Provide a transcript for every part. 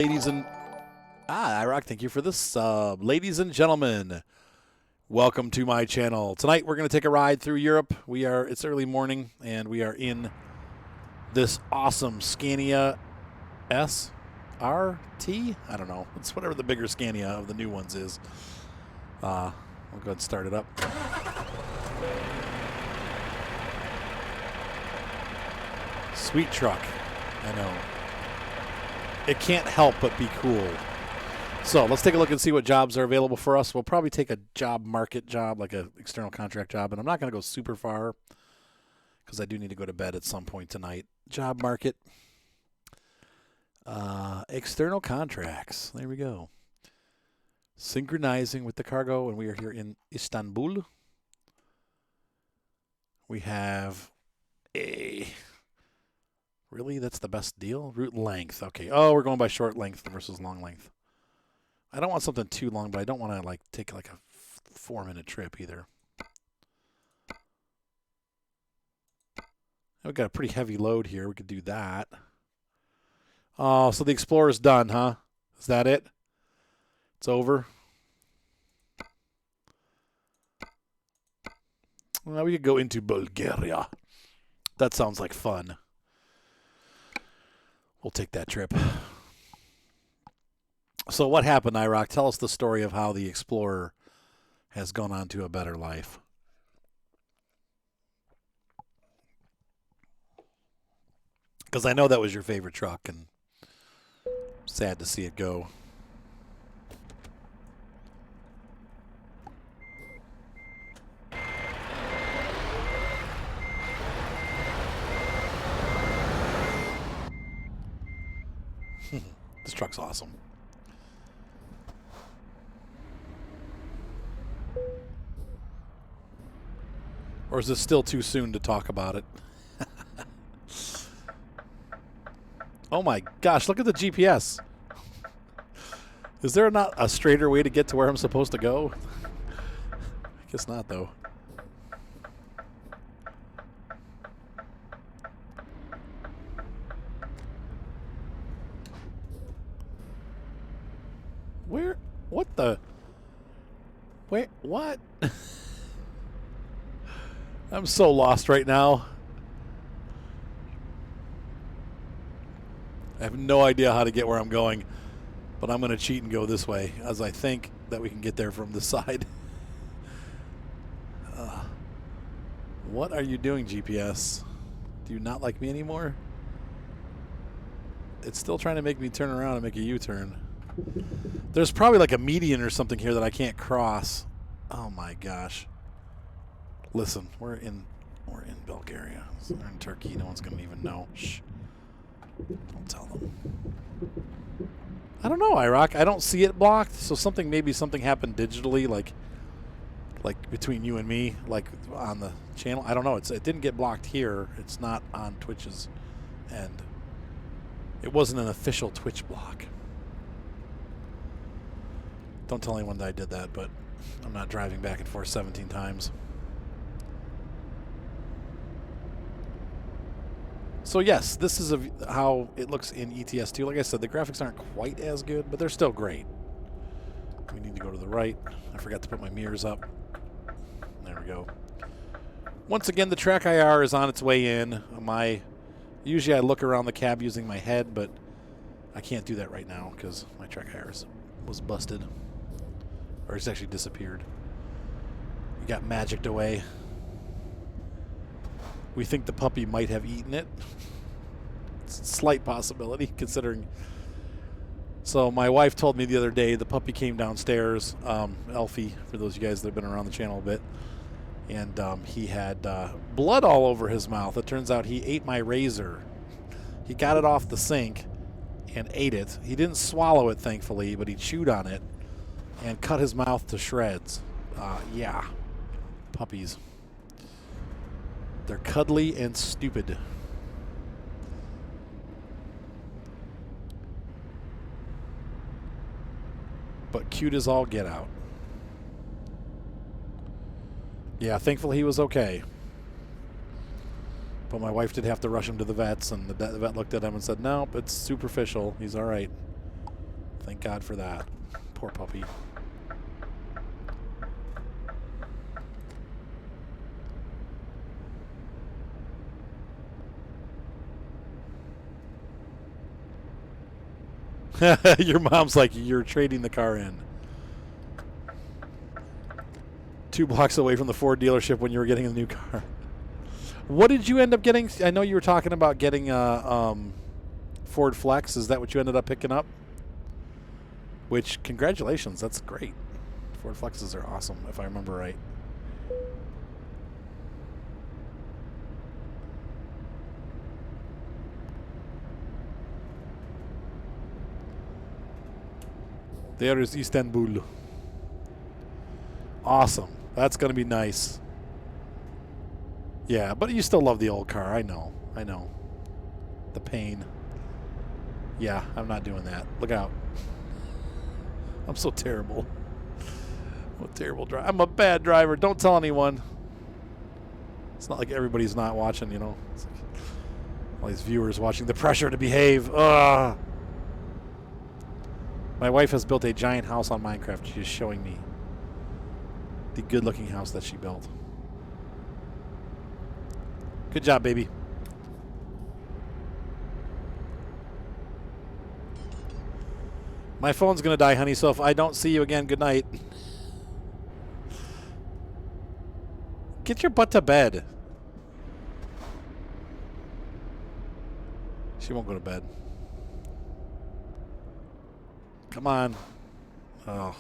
Ladies and Iraq, thank you for this sub. Ladies and gentlemen, welcome to my channel. Tonight we're going to take a ride through Europe. It's early morning and we are in this awesome Scania SRT. I don't know. It's whatever the bigger Scania of the new ones is. We'll go ahead and start it up. Sweet truck. I know. It can't help but be cool. So let's take a look and see what jobs are available for us. We'll probably take a job market job, like an external contract job. And I'm not going to go super far because I do need to go to bed at some point tonight. Job market. External contracts. There we go. Synchronizing with the cargo. And we are here in Istanbul. We have a... Really? That's the best deal? Route length. Okay. Oh, we're going by short length versus long length. I don't want something too long, but I don't want to like take like a 4-minute trip either. We've got a pretty heavy load here. We could do that. Oh, so the Explorer's done, huh? Is that it? It's over? Well, we could go into Bulgaria. That sounds like fun. We'll take that trip. So what happened, Iraq? Tell us the story of how the Explorer has gone on to a better life. Because I know that was your favorite truck, and sad to see it go. This truck's awesome. Or is it still too soon to talk about it? Oh my gosh, look at the GPS. Is there not a straighter way to get to where I'm supposed to go? I guess not, though. Where? What the? Wait, what? I'm so lost right now. I have no idea how to get where I'm going, but I'm going to cheat and go this way, as I think that we can get there from this side. What are you doing, GPS? Do you not like me anymore? It's still trying to make me turn around and make a U-turn. There's probably like a median or something here that I can't cross. Oh my gosh. Listen, we're in Bulgaria. We're in Turkey. No one's gonna even know. Shh. Don't tell them. I don't know, Iraq. I don't see it blocked. So maybe something happened digitally, like between you and me, like on the channel. I don't know. It didn't get blocked here. It's not on Twitch's end. It wasn't an official Twitch block. Don't tell anyone that I did that, but I'm not driving back and forth 17 times. So yes, this is how it looks in ETS2. Like I said, the graphics aren't quite as good, but they're still great. We need to go to the right. I forgot to put my mirrors up. There we go. Once again, the track IR is on its way in. Usually I look around the cab using my head, but I can't do that right now because my track IR was busted. Or it's actually disappeared. We got magicked away. We think the puppy might have eaten it. It's a slight possibility, considering. So my wife told me the other day the puppy came downstairs, Elfie, for those of you guys that have been around the channel a bit, and he had blood all over his mouth. It turns out he ate my razor. He got it off the sink and ate it. He didn't swallow it, thankfully, but he chewed on it and cut his mouth to shreds. Yeah. Puppies. They're cuddly and stupid. But cute as all get out. Yeah, thankfully he was okay. But my wife did have to rush him to the vets, and the vet looked at him and said, nope, it's superficial. He's all right. Thank God for that. Poor puppy. Your mom's like, you're trading the car in. 2 blocks away from the Ford dealership when you were getting a new car. What did you end up getting? I know you were talking about getting a Ford Flex. Is that what you ended up picking up? Which, congratulations. That's great. Ford Flexes are awesome, if I remember right. There is Istanbul. Awesome. That's going to be nice. Yeah, but you still love the old car. I know. I know. The pain. Yeah, I'm not doing that. Look out. I'm so terrible. I'm a terrible driver. I'm a bad driver. Don't tell anyone. It's not like everybody's not watching, you know. It's like all these viewers watching. The pressure to behave. Ugh. My wife has built a giant house on Minecraft. She is showing me the good-looking house that she built. Good job, baby. My phone's going to die, honey, so if I don't see you again, good night. Get your butt to bed. She won't go to bed. Come on. Oh.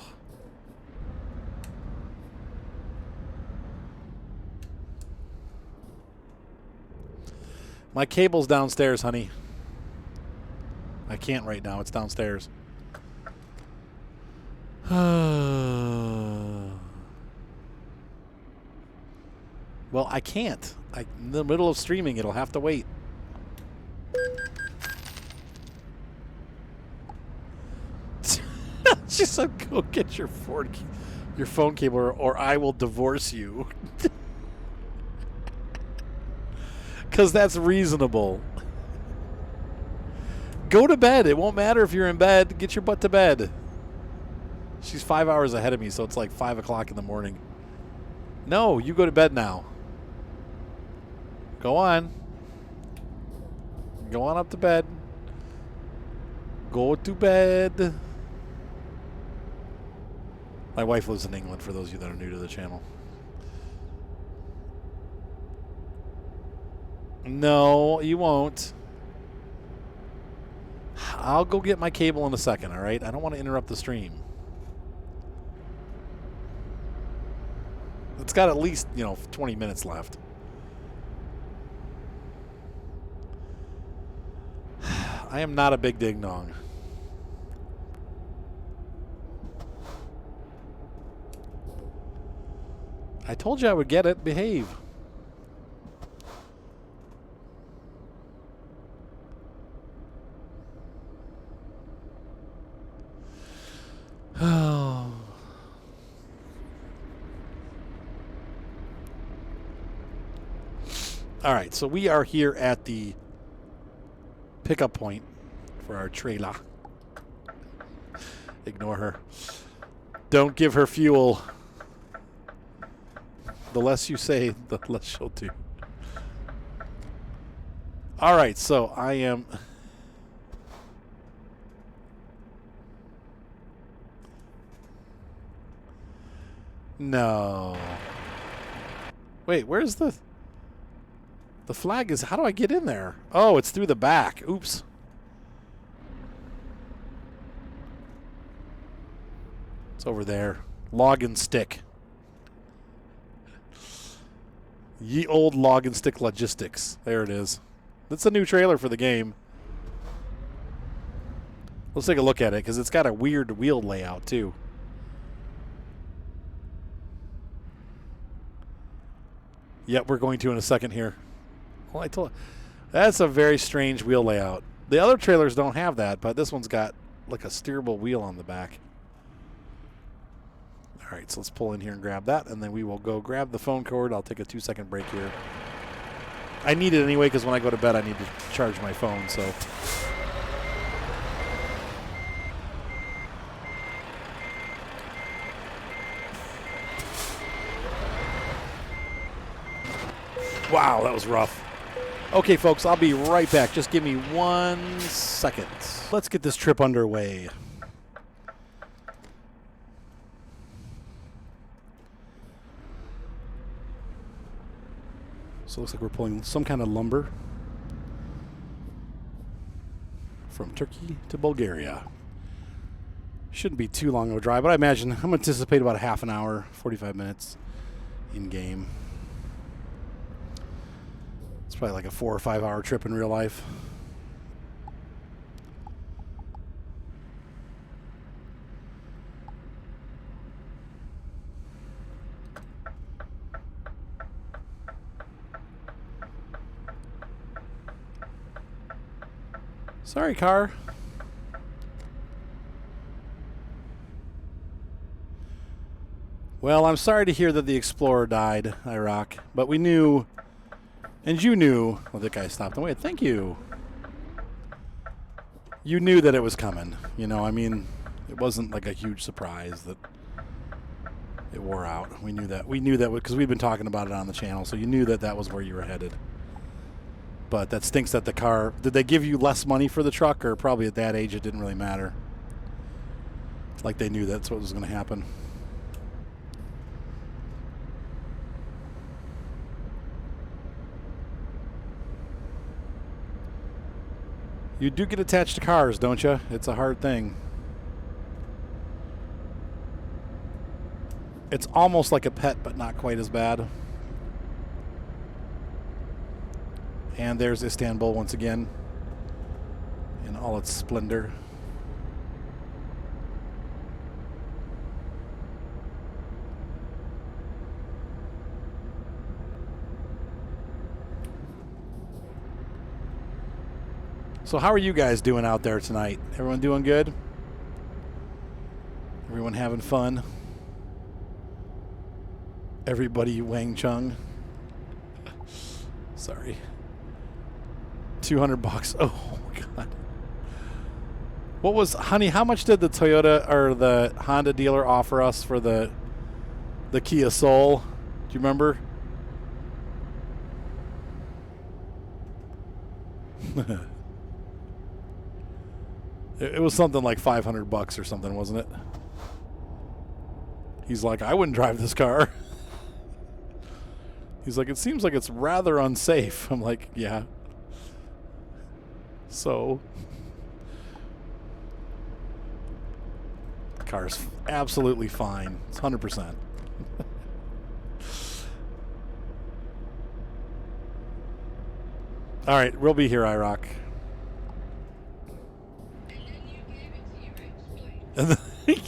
My cable's downstairs, honey. I can't right now. It's downstairs. Well, I can't. In the middle of streaming, it'll have to wait. She said, "Go get your phone cable, or I will divorce you." Because that's reasonable. Go to bed. It won't matter if you're in bed. Get your butt to bed. She's 5 hours ahead of me, so it's like 5 o'clock in the morning. No, you go to bed now. Go on. Go on up to bed. Go to bed. My wife lives in England, for those of you that are new to the channel. No, you won't. I'll go get my cable in a second, all right? I don't want to interrupt the stream. It's got at least, 20 minutes left. I am not a big ding dong. I told you I would get it. Behave. Oh. All right, so we are here at the pickup point for our trailer. Ignore her. Don't give her fuel. The less you say, the less she'll do. All right, so I am... No. Wait, where's the... The flag is... How do I get in there? Oh, it's through the back. Oops. It's over there. Log and stick. Ye old log and stick logistics. There it is. That's a new trailer for the game. Let's take a look at it, because it's got a weird wheel layout, too. Yep, we're going to in a second here. Well, I told you. That's a very strange wheel layout. The other trailers don't have that, but this one's got like a steerable wheel on the back. All right, so let's pull in here and grab that, and then we will go grab the phone cord. I'll take a 2-second break here. I need it anyway, because when I go to bed, I need to charge my phone, so... Wow, that was rough. Okay, folks, I'll be right back. Just give me 1 second. Let's get this trip underway. So it looks like we're pulling some kind of lumber from Turkey to Bulgaria. Shouldn't be too long of a drive, but I imagine I'm anticipating about a half an hour, 45 minutes in game. It's probably like a 4 or 5 hour trip in real life. Sorry, car. Well, I'm sorry to hear that the Explorer died, Iraq, but we knew, and you knew, well, that guy stopped and waited. Thank you. You knew that it was coming. You know, I mean, it wasn't like a huge surprise that it wore out. We knew that. We knew that because we've been talking about it on the channel, so you knew that that was where you were headed. But that stinks that the car, did they give you less money for the truck, or probably at that age it didn't really matter? Like they knew that's what was going to happen. You do get attached to cars, don't you? It's a hard thing. It's almost like a pet, but not quite as bad. And there's Istanbul once again in all its splendor. So how are you guys doing out there tonight? Everyone doing good? Everyone having fun? Everybody Wang Chung? Sorry. $200. Oh, God. What was, honey, how much did the Toyota or the Honda dealer offer us for the Kia Soul? Do you remember? It was something like $500 or something, wasn't it? He's like, I wouldn't drive this car. He's like, it seems like it's rather unsafe. I'm like, yeah. So, the car's absolutely fine. It's 100%. All right, we'll be here, Iraq.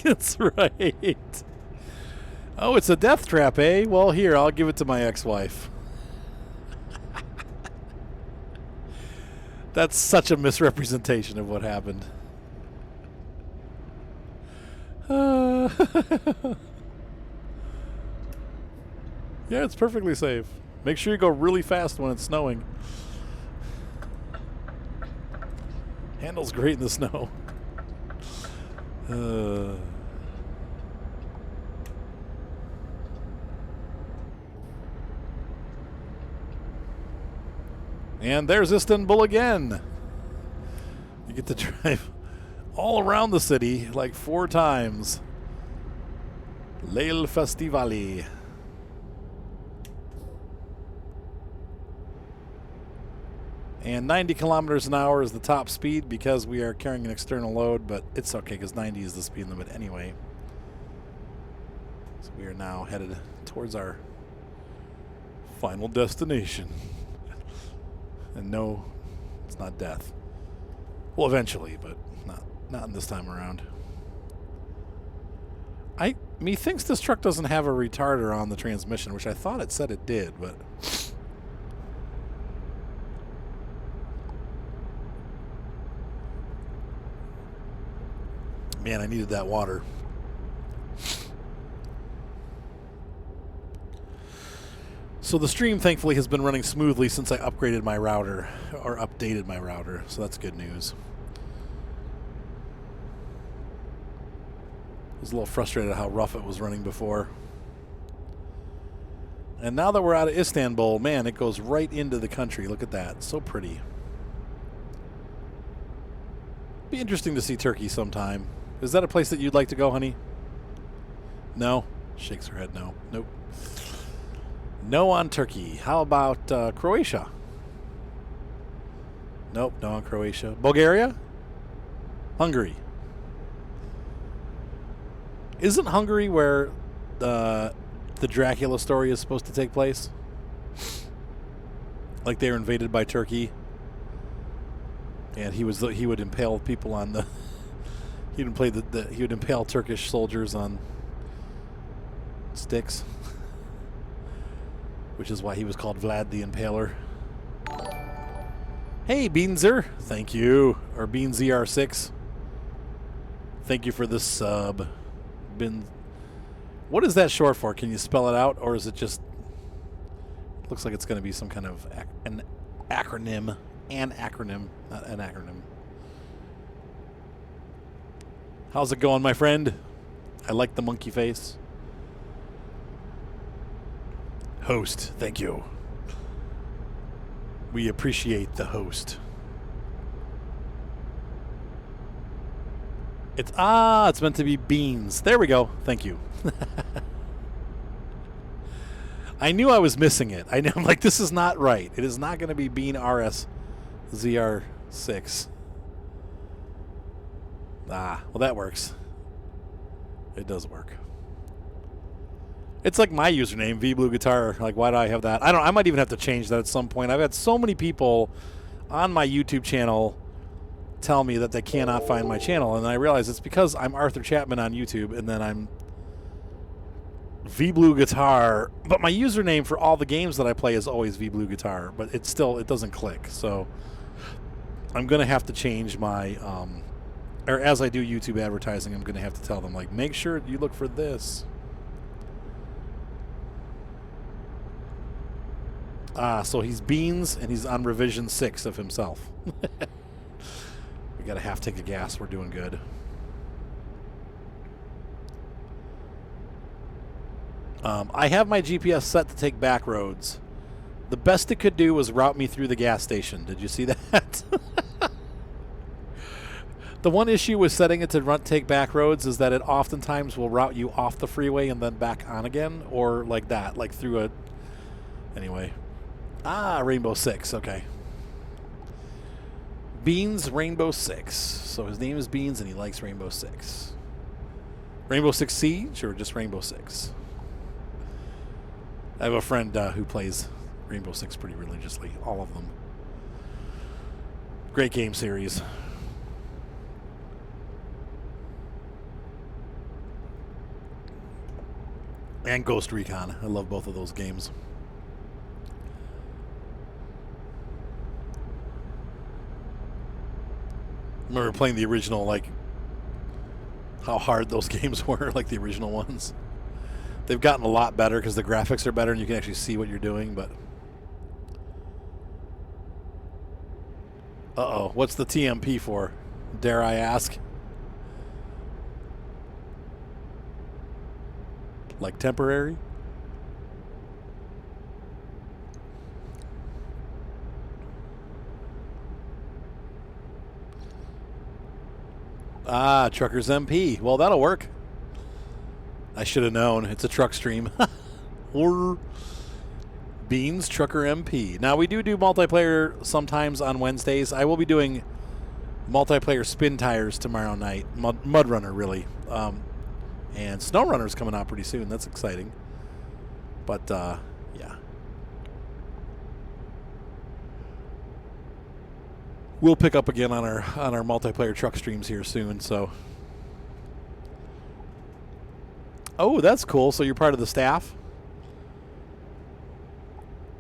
That's right. Oh, it's a death trap, eh? Well, here, I'll give it to my ex-wife. That's such a misrepresentation of what happened. Yeah, it's perfectly safe. Make sure you go really fast when it's snowing. Handles great in the snow. And there's Istanbul again. You get to drive all around the city like 4 times. Leil Festivali. And 90 kilometers an hour is the top speed because we are carrying an external load, but it's okay because 90 is the speed limit anyway. So we are now headed towards our final destination. And no, it's not death. Well, eventually, but not in this time around. Methinks this truck doesn't have a retarder on the transmission, which I thought it said it did, but man, I needed that water. So the stream, thankfully, has been running smoothly since I upgraded my router, or updated my router, so that's good news. I was a little frustrated at how rough it was running before. And now that we're out of Istanbul, man, it goes right into the country. Look at that. So pretty. Be interesting to see Turkey sometime. Is that a place that you'd like to go, honey? No? Shakes her head no. Nope. No on Turkey. How about Croatia? Nope, no on Croatia. Bulgaria? Hungary. Isn't Hungary where the Dracula story is supposed to take place? Like they were invaded by Turkey, and he would impale people on the he would impale Turkish soldiers on sticks, which is why he was called Vlad the Impaler. Hey, Beanzer, thank you, or BeanZR6. Thank you for the sub. What is that short for? Can you spell it out, or is it just? Looks like it's going to be some kind of an acronym. An acronym, not an acronym. How's it going, my friend? I like the monkey face. Host, thank you. We appreciate the host. It's meant to be beans. There we go. Thank you. I knew I was missing it. I'm like, this is not right. It is not going to be Bean RS ZR6. Well, that works. It does work. It's like my username, VBlueGuitar. Like, why do I have that? I might even have to change that at some point. I've had so many people on my YouTube channel tell me that they cannot find my channel, and I realize it's because I'm Arthur Chapman on YouTube, and then I'm VBlueGuitar. But my username for all the games that I play is always VBlueGuitar, but it doesn't click. So I'm gonna have to change my or as I do YouTube advertising, I'm gonna have to tell them, like, make sure you look for this. So he's Beans, and he's on revision 6 of himself. We got a half tank of gas. We're doing good. I have my GPS set to take back roads. The best it could do was route me through the gas station. Did you see that? The one issue with setting it to take back roads is that it oftentimes will route you off the freeway and then back on again, or like that, like through a... Anyway. Rainbow 6. Okay. Beans Rainbow 6. So his name is Beans and he likes Rainbow 6. Rainbow Six Siege or just Rainbow Six? I have a friend who plays Rainbow Six pretty religiously. All of them. Great game series. And Ghost Recon. I love both of those games. I remember playing the original, like, how hard those games were, like the original ones. They've gotten a lot better because the graphics are better and you can actually see what you're doing, but... Uh-oh, what's the TMP for? Dare I ask? Like temporary? Truckers MP. Well, that'll work. I should have known. It's a truck stream. Or Beans Trucker MP. Now, we do multiplayer sometimes on Wednesdays. I will be doing multiplayer spin tires tomorrow night. Mud Runner, really. And Snow Runner's coming out pretty soon. That's exciting. But, yeah. We'll pick up again on our multiplayer truck streams here soon, so. Oh, that's cool. So you're part of the staff?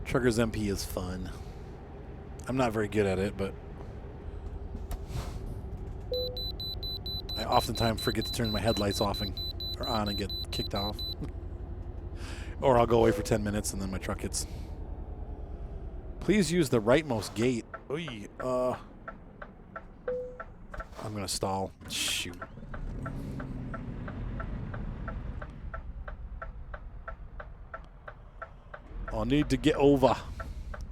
Truckers MP is fun. I'm not very good at it, but I oftentimes forget to turn my headlights off or on and get kicked off. Or I'll go away for 10 minutes and then my truck hits. Please use the rightmost gate. Oy, I'm going to stall. Shoot. I need to get over.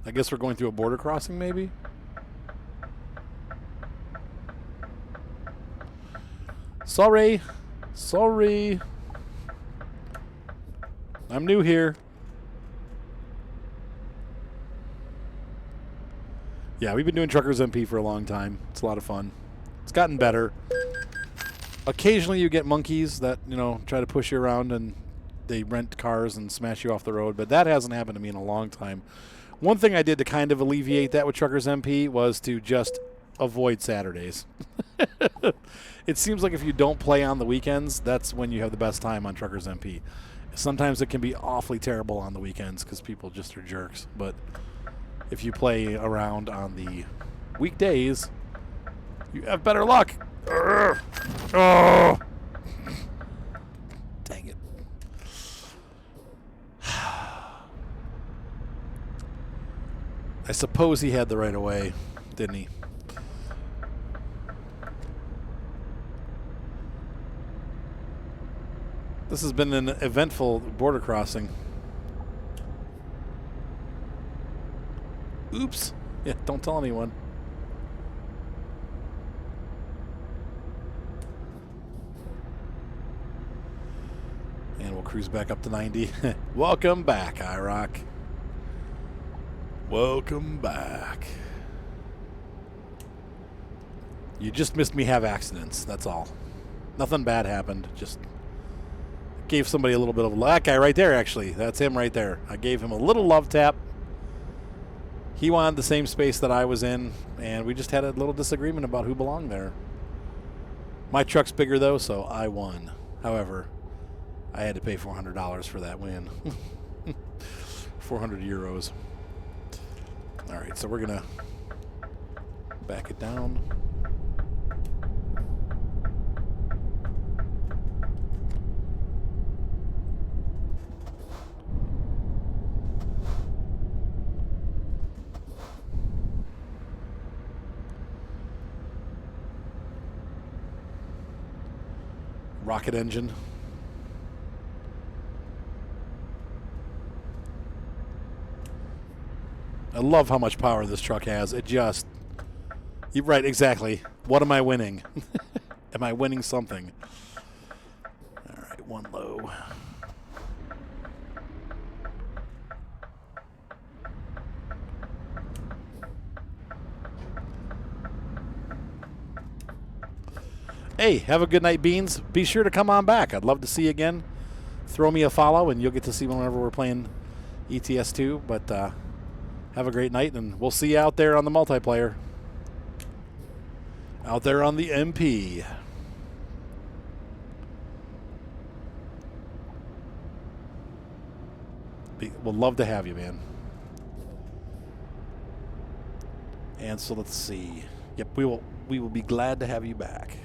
I guess we're going through a border crossing, maybe? Sorry. Sorry. I'm new here. Yeah, we've been doing Truckers MP for a long time. It's a lot of fun. It's gotten better. Occasionally you get monkeys that, you know, try to push you around and they rent cars and smash you off the road, but that hasn't happened to me in a long time. One thing I did to kind of alleviate that with Truckers MP was to just avoid Saturdays. It seems like if you don't play on the weekends, that's when you have the best time on Truckers MP. Sometimes it can be awfully terrible on the weekends because people just are jerks, but if you play around on the weekdays, you have better luck. Oh. Dang it. I suppose he had the right of way, didn't he? This has been an eventful border crossing. Oops. Yeah, don't tell anyone. And we'll cruise back up to 90. Welcome back, IROC. Welcome back. You just missed me have accidents, that's all. Nothing bad happened, just gave somebody a little bit of that guy right there, actually. That's him right there. I gave him a little love tap. He wanted the same space that I was in, and we just had a little disagreement about who belonged there. My truck's bigger, though, so I won. However, I had to pay $400 for that win. 400 euros. All right, so we're going to back it down. Rocket engine. I love how much power this truck has. It just... You're right, exactly. What am I winning? Am I winning something? All right, one low. Hey, have a good night, Beans. Be sure to come on back. I'd love to see you again. Throw me a follow, and you'll get to see whenever we're playing ETS2. But have a great night, and we'll see you out there on the multiplayer. Out there on the MP. We'll love to have you, man. And so let's see. Yep, we will be glad to have you back.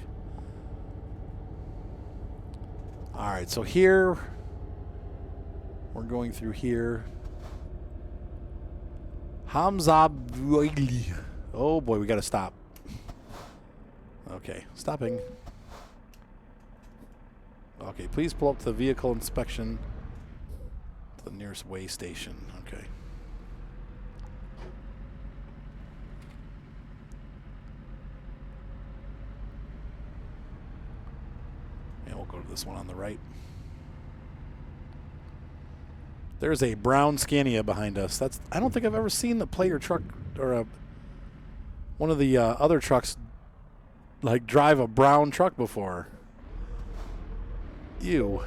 All right, so here we're going through here. Hamza. Oh boy, we got to stop. Okay, stopping. Okay, please pull up to the vehicle inspection to the nearest way station. Okay. And we'll go to this one on the right. There's a brown Scania behind us. That's I don't think I've ever seen the player truck or one of the other trucks like drive a brown truck before. Ew.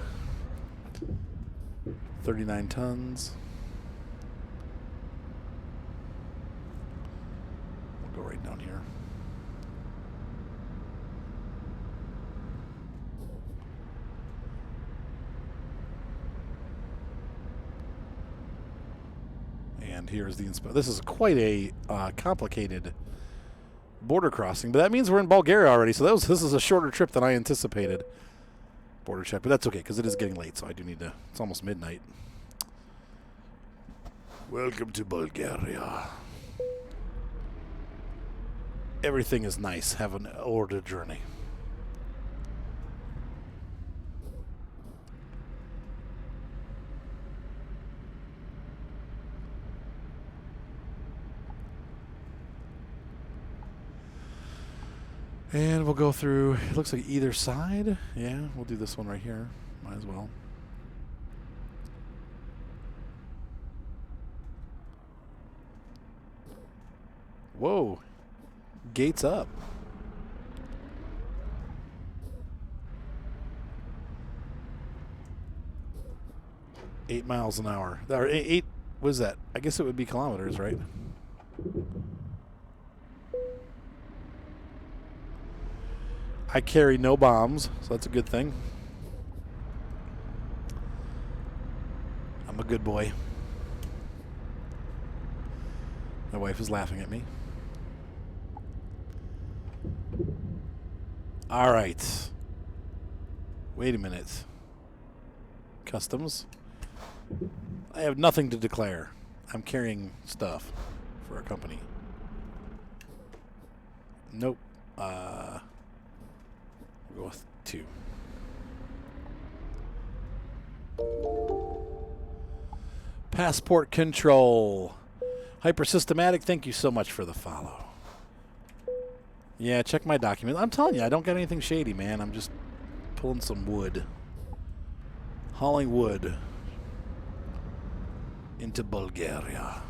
39 tons. We'll go right down here. And here's the inspection. This is quite a complicated border crossing, but that means we're in Bulgaria already. So this is a shorter trip than I anticipated. Border check, but that's okay because it is getting late, so I do need to. It's almost midnight. Welcome to Bulgaria. Everything is nice. Have an ordered journey. And we'll go through, it looks like either side. Yeah, we'll do this one right here. Might as well. Whoa. Gates up. $8 miles an hour. Or eight, what is that? I guess it would be kilometers, right? I carry no bombs, so that's a good thing. I'm a good boy. My wife is laughing at me. All right. Wait a minute. Customs. I have nothing to declare. I'm carrying stuff for our company. Nope. We'll go with 2. Passport control. Hypersystematic, thank you so much for the follow. Yeah, check my document. I'm telling you, I don't got anything shady, man. I'm just pulling some wood. Hauling wood into Bulgaria.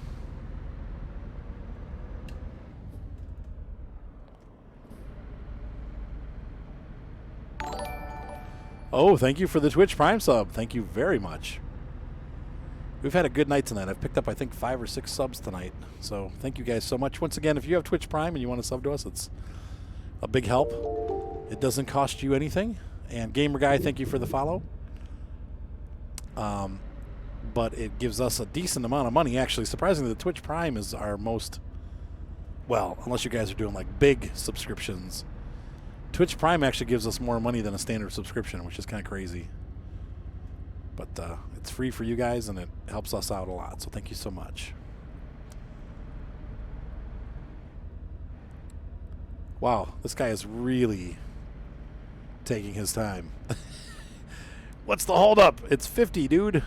Oh, thank you for the Twitch Prime sub. Thank you very much. We've had a good night tonight. I've picked up, I think, 5 or 6 subs tonight. So thank you guys so much. Once again, if you have Twitch Prime and you want to sub to us, it's a big help. It doesn't cost you anything. And Gamer Guy, thank you for the follow. But it gives us a decent amount of money, actually. Surprisingly, the Twitch Prime is our most, well, unless you guys are doing like big subscriptions. Twitch Prime actually gives us more money than a standard subscription, which is kind of crazy. But it's free for you guys, and it helps us out a lot. So thank you so much. Wow, this guy is really taking his time. What's the holdup? It's 50, dude.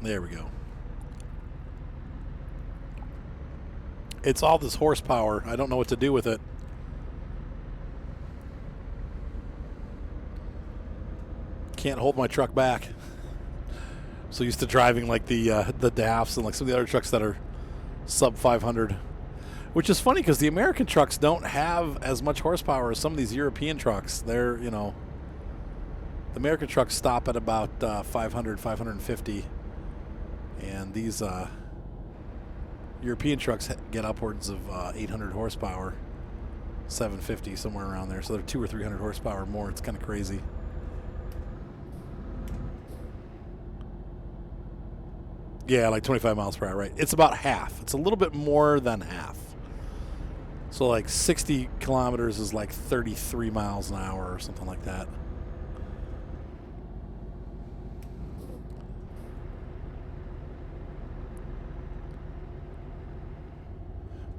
There we go. It's all this horsepower. I don't know what to do with it. Can't hold my truck back. So used to driving like the DAFs and like some of the other trucks that are sub 500. Which is funny because the American trucks don't have as much horsepower as some of these European trucks. They're, you know, the American trucks stop at about 500, 550. And these European trucks get upwards of 800 horsepower, 750, somewhere around there. So they're 200 or 300 horsepower more. It's kind of crazy. Yeah, like 25 miles per hour, right? It's about half. It's a little bit more than half. So like 60 kilometers is like 33 miles an hour or something like that.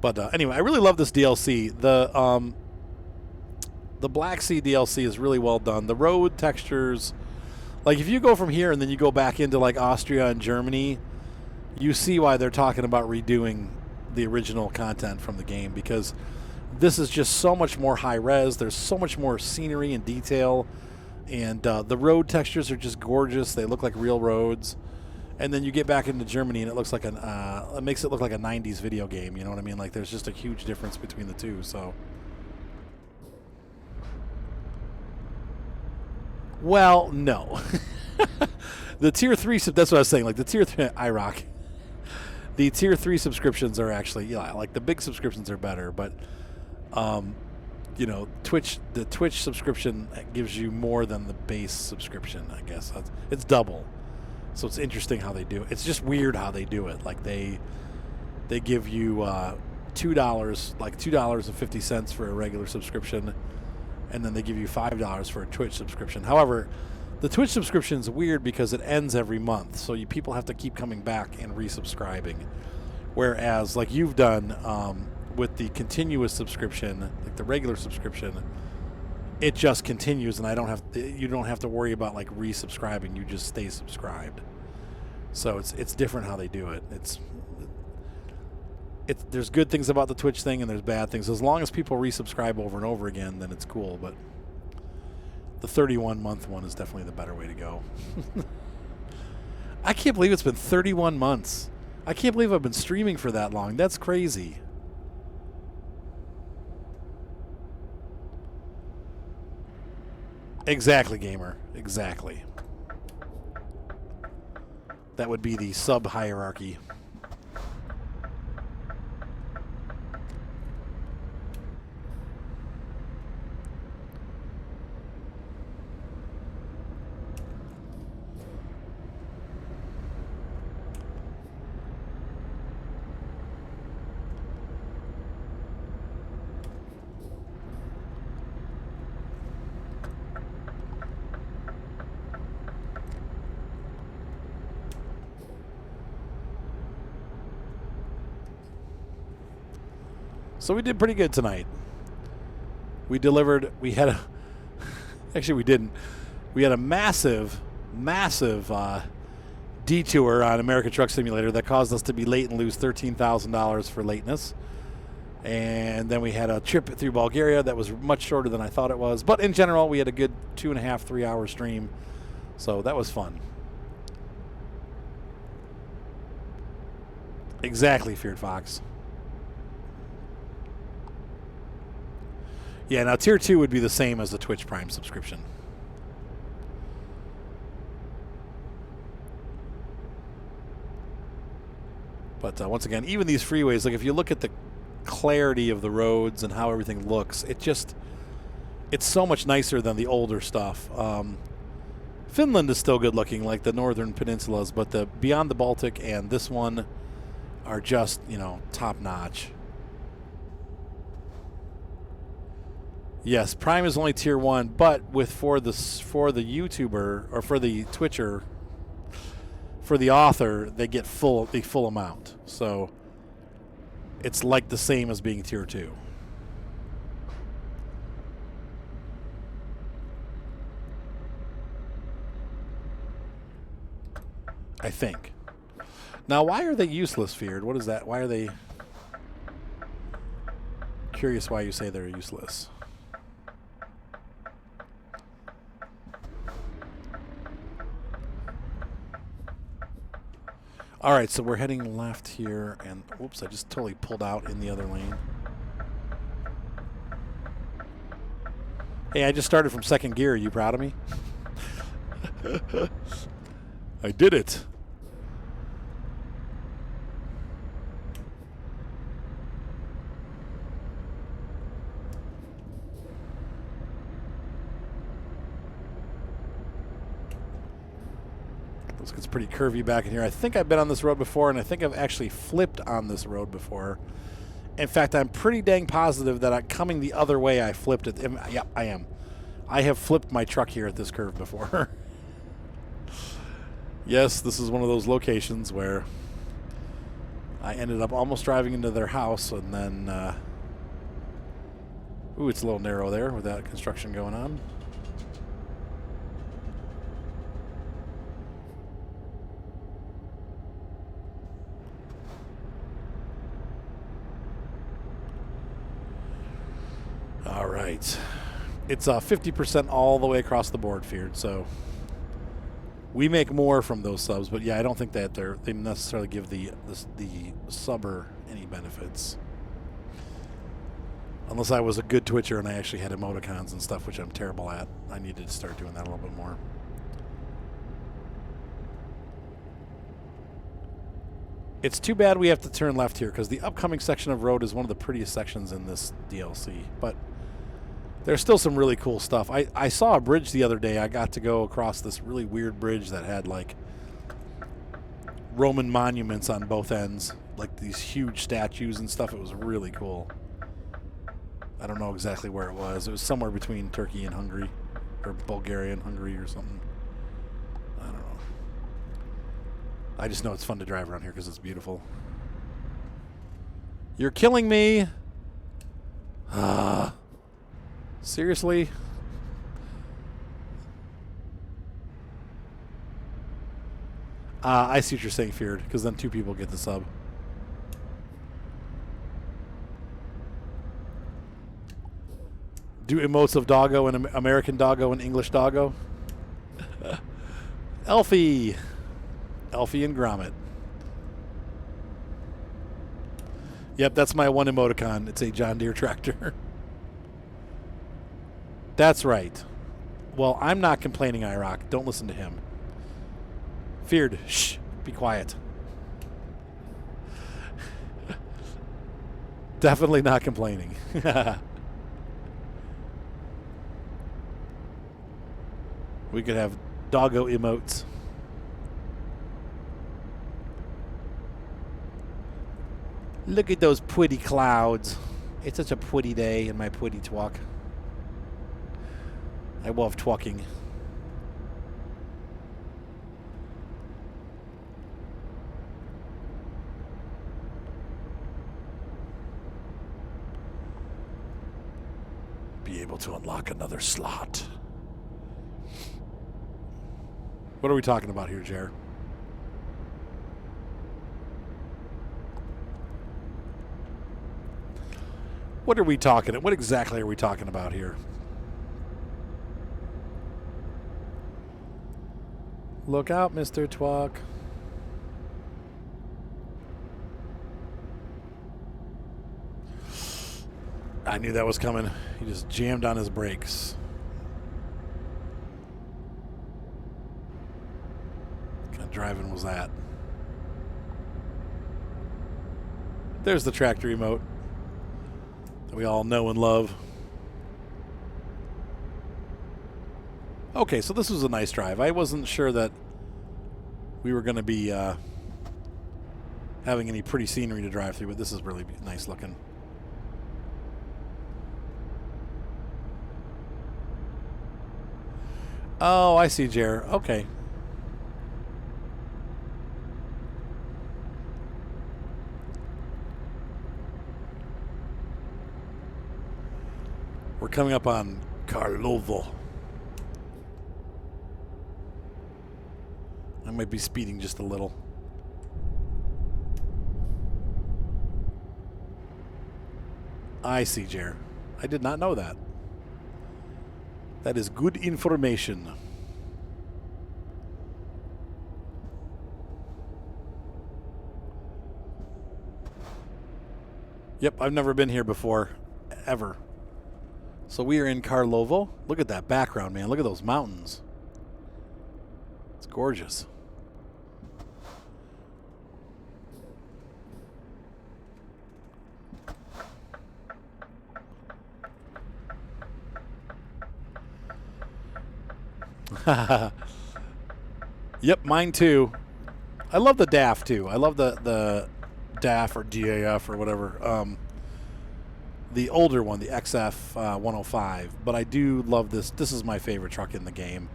But anyway, I really love this DLC. The Black Sea DLC is really well done. The road textures, like if you go from here and then you go back into like Austria and Germany, you see why they're talking about redoing the original content from the game, because this is just so much more high res. There's so much more scenery and detail, and the road textures are just gorgeous. They look like real roads. And then you get back into Germany and it looks like it makes it look like a 90s video game. You know what I mean? Like there's just a huge difference between the two. So, well, no. The tier 3, that's what I was saying. Like the tier 3, IROC. The tier 3 subscriptions are actually, yeah, like the big subscriptions are better, but you know, the Twitch subscription gives you more than the base subscription, I guess. It's double. So it's interesting how they do it. It's just weird how they do it. Like they give you $2, like $2.50 for a regular subscription, and then they give you $5 for a Twitch subscription. However, the Twitch subscription is weird because it ends every month, so people have to keep coming back and resubscribing. Whereas, like you've done with the continuous subscription, like the regular subscription, it just continues, and you don't have to worry about like resubscribing. You just stay subscribed. So it's different how they do it. There's good things about the Twitch thing and there's bad things. As long as people resubscribe over and over again, then it's cool. But the 31-month one is definitely the better way to go. I can't believe it's been 31 months. I can't believe I've been streaming for that long. That's crazy. Exactly, gamer. Exactly. That would be the sub-hierarchy. So we did pretty good tonight. We delivered, we had a, actually we didn't. We had a massive detour on American Truck Simulator that caused us to be late and lose $13,000 for lateness. And then we had a trip through Bulgaria that was much shorter than I thought it was. But in general, we had a good 2.5, 3 hour stream. So that was fun. Exactly, Feared Fox. Yeah, now Tier 2 would be the same as the Twitch Prime subscription. But once again, even these freeways, like if you look at the clarity of the roads and how everything looks, it's so much nicer than the older stuff. Finland is still good looking, like the northern peninsulas, but the beyond the Baltic and this one are just, you know, top notch. Yes, Prime is only Tier 1, but for the YouTuber or for the Twitcher, for the author, they get the full amount. So it's like the same as being Tier 2. I think. Now, why are they useless, Feared? What is that? Why are they... Curious why you say they're useless. All right, so we're heading left here, and whoops, I just totally pulled out in the other lane. Hey, I just started from second gear. Are you proud of me? I did it. It's pretty curvy back in here. I think I've been on this road before, and I think I've actually flipped on this road before. In fact, I'm pretty dang positive that coming the other way, I flipped it. Yep, I am. I have flipped my truck here at this curve before. Yes, this is one of those locations where I ended up almost driving into their house, and then... ooh, it's a little narrow there with that construction going on. All right. It's 50% all the way across the board, Feared, so we make more from those subs, but yeah, I don't think that they necessarily give the subber any benefits. Unless I was a good Twitcher and I actually had emoticons and stuff, which I'm terrible at. I needed to start doing that a little bit more. It's too bad we have to turn left here, because the upcoming section of road is one of the prettiest sections in this DLC, but there's still some really cool stuff. I saw a bridge the other day. I got to go across this really weird bridge that had like Roman monuments on both ends, like these huge statues and stuff. It was really cool. I don't know exactly where it was. It was somewhere between Turkey and Hungary, or Bulgaria and Hungary or something. I don't know. I just know it's fun to drive around here because it's beautiful. You're killing me. Seriously? I see what you're saying, Feared, because then 2 people get the sub. Do emotes of doggo and American doggo and English doggo. Elfie. Elfie and Gromit. Yep, that's my one emoticon. It's a John Deere tractor. That's right. Well, I'm not complaining, IROC. Don't listen to him. Feared. Shh. Be quiet. Definitely not complaining. We could have doggo emotes. Look at those pretty clouds. It's such a pretty day in my pretty twalk. I love twalking. Be able to unlock another slot. What are we talking about here, Jer? What are we talking? What exactly are we talking about here? Look out, Mr. Twalk. I knew that was coming. He just jammed on his brakes. What kind of driving was that? There's the tractor emote that we all know and love. Okay, so this was a nice drive. I wasn't sure that we were going to be having any pretty scenery to drive through, but this is really nice looking. Oh, I see, Jer. Okay. We're coming up on Karlovo. I might be speeding just a little. I see, Jer. I did not know that. That is good information. Yep, I've never been here before, ever. So we are in Karlovo. Look at that background, man. Look at those mountains. It's gorgeous. Yep, mine too. I love the DAF too. I love the DAF or DAF or whatever. The older one, the XF 105. But I do love this. This is my favorite truck in the game.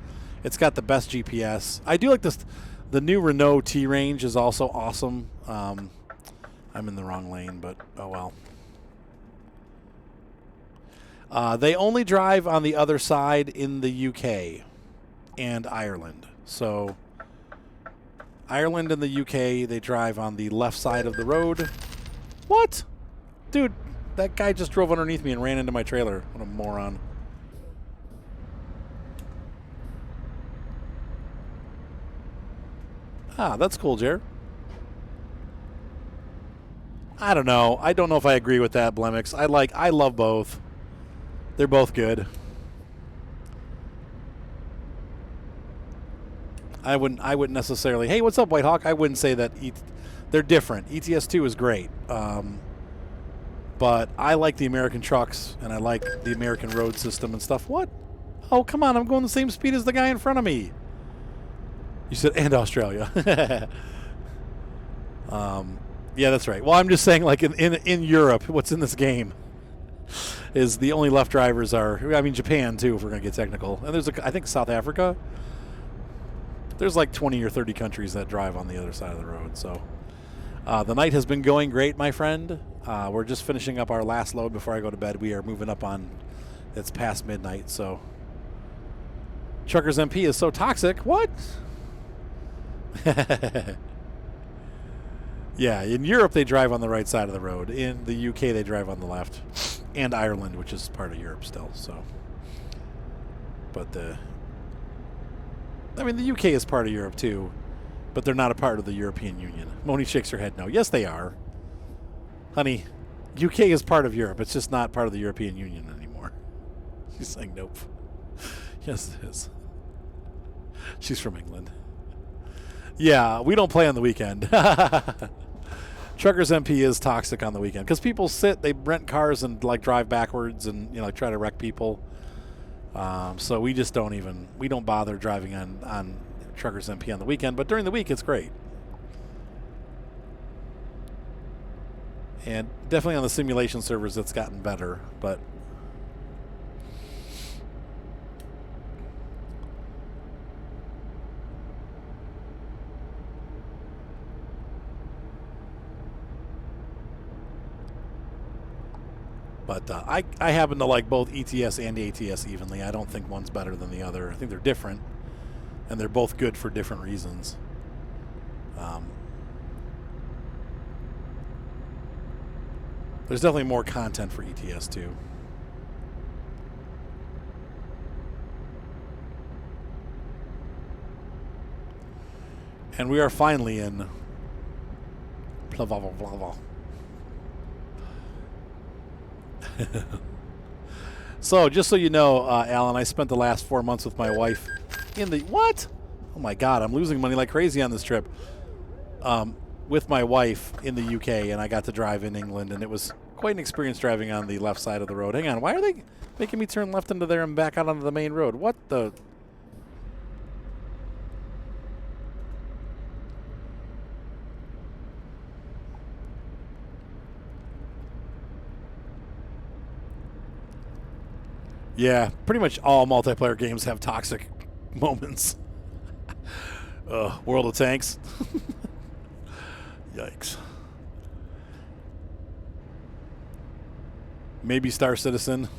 It's got the best GPS. I do like this. The new Renault T-Range is also awesome. I'm in the wrong lane, but oh well. They only drive on the other side in the UK and Ireland. So Ireland and the UK, they drive on the left side of the road. What? Dude, that guy just drove underneath me and ran into my trailer. What a moron. Ah, that's cool, Jer. I don't know. I don't know if I agree with that, Blemix. I love both. They're both good. I wouldn't necessarily. Hey, what's up, White Hawk? I wouldn't say that they're different. ETS2 is great, but I like the American trucks and I like the American road system and stuff. What? Oh, come on! I'm going the same speed as the guy in front of me. You said and Australia. Yeah, that's right. Well, I'm just saying, like in Europe, what's in this game is the only left drivers are. I mean, Japan too, if we're gonna get technical. And there's I think South Africa. There's like 20 or 30 countries that drive on the other side of the road. So the night has been going great, my friend. We're just finishing up our last load before I go to bed. We are moving up on, it's past midnight. So Truckers MP is so toxic. What? Yeah, in Europe they drive on the right side of the road. In the UK they drive on the left, and Ireland, which is part of Europe still. So, but I mean the UK is part of Europe too, but they're not a part of the European Union. Moni shakes her head no. Yes, they are, honey. UK is part of Europe. It's just not part of the European Union anymore. She's saying nope. Yes, it is. She's from England. Yeah, we don't play on the weekend. Truckers MP is toxic on the weekend because people they rent cars and like drive backwards and like try to wreck people. So we just we don't bother driving on Truckers MP on the weekend. But during the week, it's great. And definitely on the simulation servers, it's gotten better. But I happen to like both ETS and ATS evenly. I don't think one's better than the other. I think they're different, and they're both good for different reasons. There's definitely more content for ETS too. And we are finally in Plavaval. So, just so you know, Alan, I spent the last 4 months with my wife in the... What? Oh, my God. I'm losing money like crazy on this trip. With my wife in the UK, and I got to drive in England, and it was quite an experience driving on the left side of the road. Hang on. Why are they making me turn left into there and back out onto the main road? What the... Yeah, pretty much all multiplayer games have toxic moments. World of Tanks. Yikes. Maybe Star Citizen.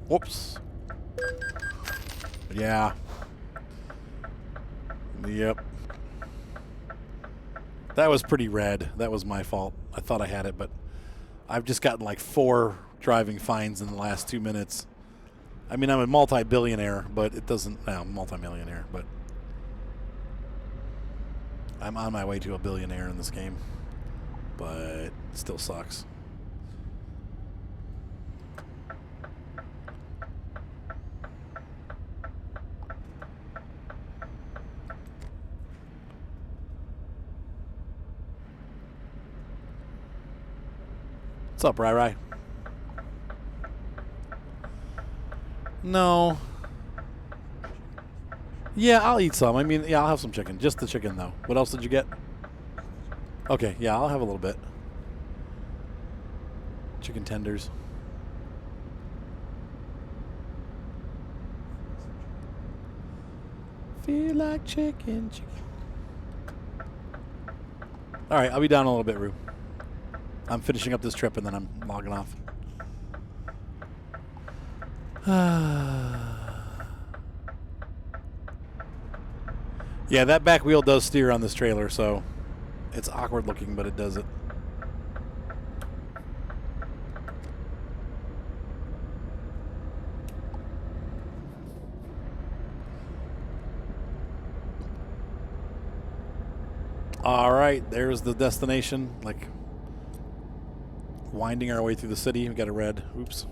Whoops. Yeah. Yep. That was pretty red. That was my fault. I thought I had it, but I've just gotten like 4 driving fines in the last 2 minutes. I mean, I'm a multi-billionaire, but it doesn't... No, I'm multi-millionaire, but... I'm on my way to a billionaire in this game. But it still sucks. What's up, Rai? No. Yeah, I'll eat some. I mean, yeah, I'll have some chicken. Just the chicken, though. What else did you get? Okay, yeah, I'll have a little bit. Chicken tenders. Feel like chicken. All right, I'll be down a little bit, Rue. I'm finishing up this trip and then I'm logging off. Yeah, that back wheel does steer on this trailer, so it's awkward looking, but it does it. All right, there's the destination. Like, winding our way through the city. We got a red. Oops.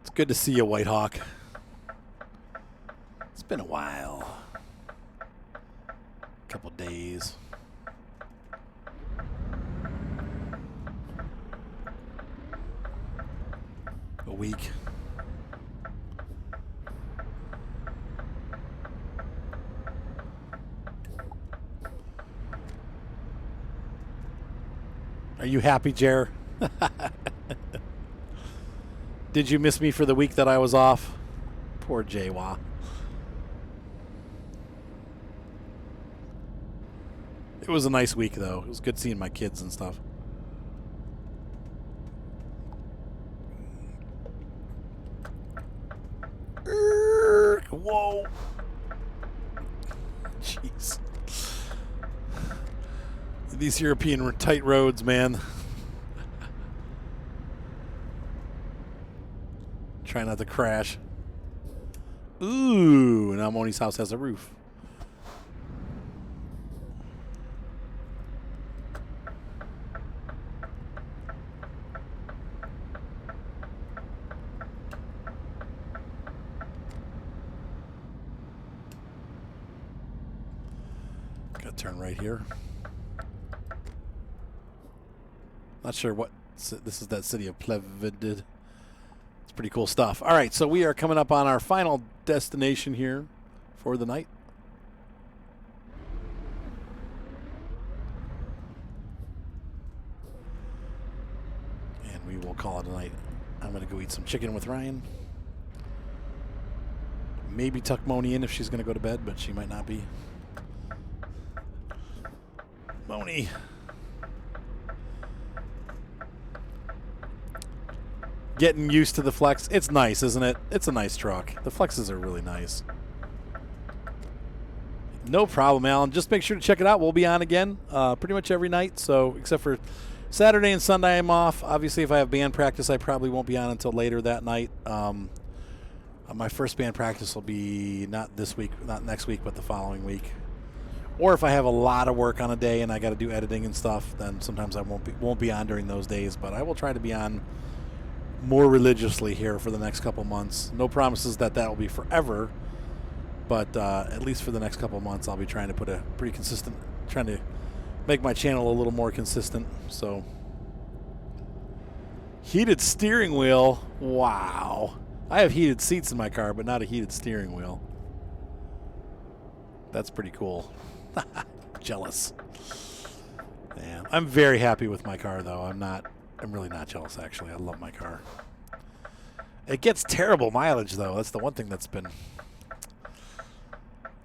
It's good to see you, White Hawk. It's been a while. A couple days. A week. Are you happy, Jer? Did you miss me for the week that I was off? Poor Jawa. It was a nice week, though. It was good seeing my kids and stuff. Whoa. Jeez. These European tight roads, man. Try not to crash. Ooh, now Moni's house has a roof. Gotta turn right here. Not sure what this is. That city of Plevedid. It's pretty cool stuff. All right, so we are coming up on our final destination here for the night. And we will call it a night. I'm going to go eat some chicken with Ryan. Maybe tuck Moni in if she's going to go to bed, but she might not be. Moni. Getting used to the Flex. It's nice, isn't it? It's a nice truck. The Flexes are really nice. No problem, Alan. Just make sure to check it out. We'll be on again pretty much every night. So except for Saturday and Sunday, I'm off. Obviously, if I have band practice, I probably won't be on until later that night. My first band practice will be not this week, not next week, but the following week. Or if I have a lot of work on a day and I got to do editing and stuff, then sometimes I won't be on during those days. But I will try to be on more religiously here for the next couple months. No promises that will be forever, but at least for the next couple months, I'll be trying to put a pretty consistent, trying to make my channel a little more consistent. So, heated steering wheel. Wow. I have heated seats in my car, but not a heated steering wheel. That's pretty cool. Jealous. Yeah, I'm very happy with my car, though. I'm really not jealous, actually. I love my car. It gets terrible mileage, though. That's the one thing that's been...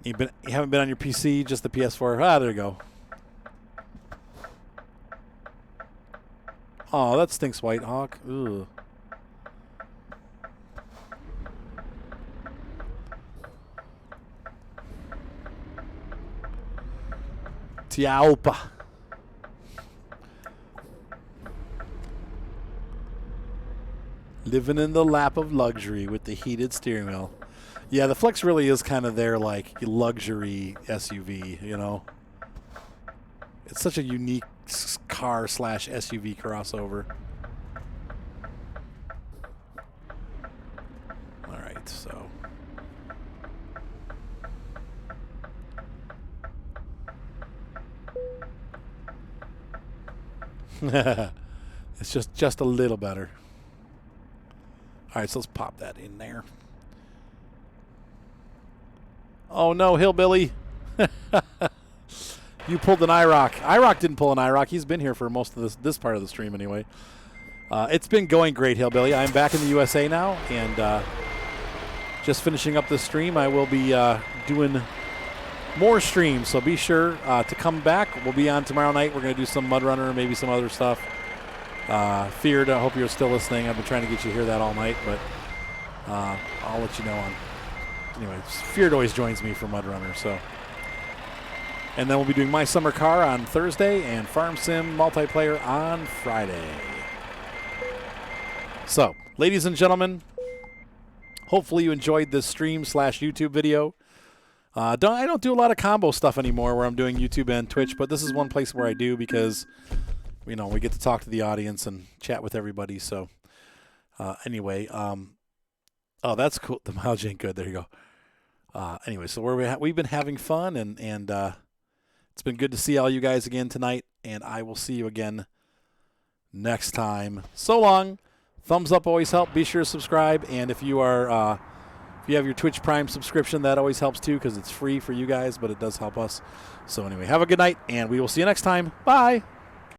You haven't been on your PC, just the PS4? Ah, there you go. Oh, that stinks, White Hawk. Ugh. Tiaupa. Living in the lap of luxury with the heated steering wheel. Yeah, the Flex really is kind of their, like, luxury SUV, you know? It's such a unique car slash SUV crossover. All right, so. It's just a little better. All right, so let's pop that in there. Oh, no, Hillbilly. You pulled an IROC. IROC didn't pull an IROC. He's been here for most of this part of the stream anyway. It's been going great, Hillbilly. I'm back in the USA now, and just finishing up this stream. I will be doing more streams, so be sure to come back. We'll be on tomorrow night. We're going to do some Mud Runner, maybe some other stuff. Feared, I hope you're still listening. I've been trying to get you to hear that all night, but I'll let you know on. Anyway, Feared always joins me for Mud Runner, so. And then we'll be doing My Summer Car on Thursday and Farm Sim Multiplayer on Friday. So, ladies and gentlemen, hopefully you enjoyed this stream / YouTube video. I don't do a lot of combo stuff anymore where I'm doing YouTube and Twitch, but this is one place where I do because, you know, we get to talk to the audience and chat with everybody. So, anyway, oh, that's cool. The mileage ain't good. There you go. Anyway, so we've been having fun, and it's been good to see all you guys again tonight, and I will see you again next time. So long. Thumbs up always help. Be sure to subscribe, and if you are if you have your Twitch Prime subscription, that always helps too because it's free for you guys, but it does help us. So anyway, have a good night, and we will see you next time. Bye.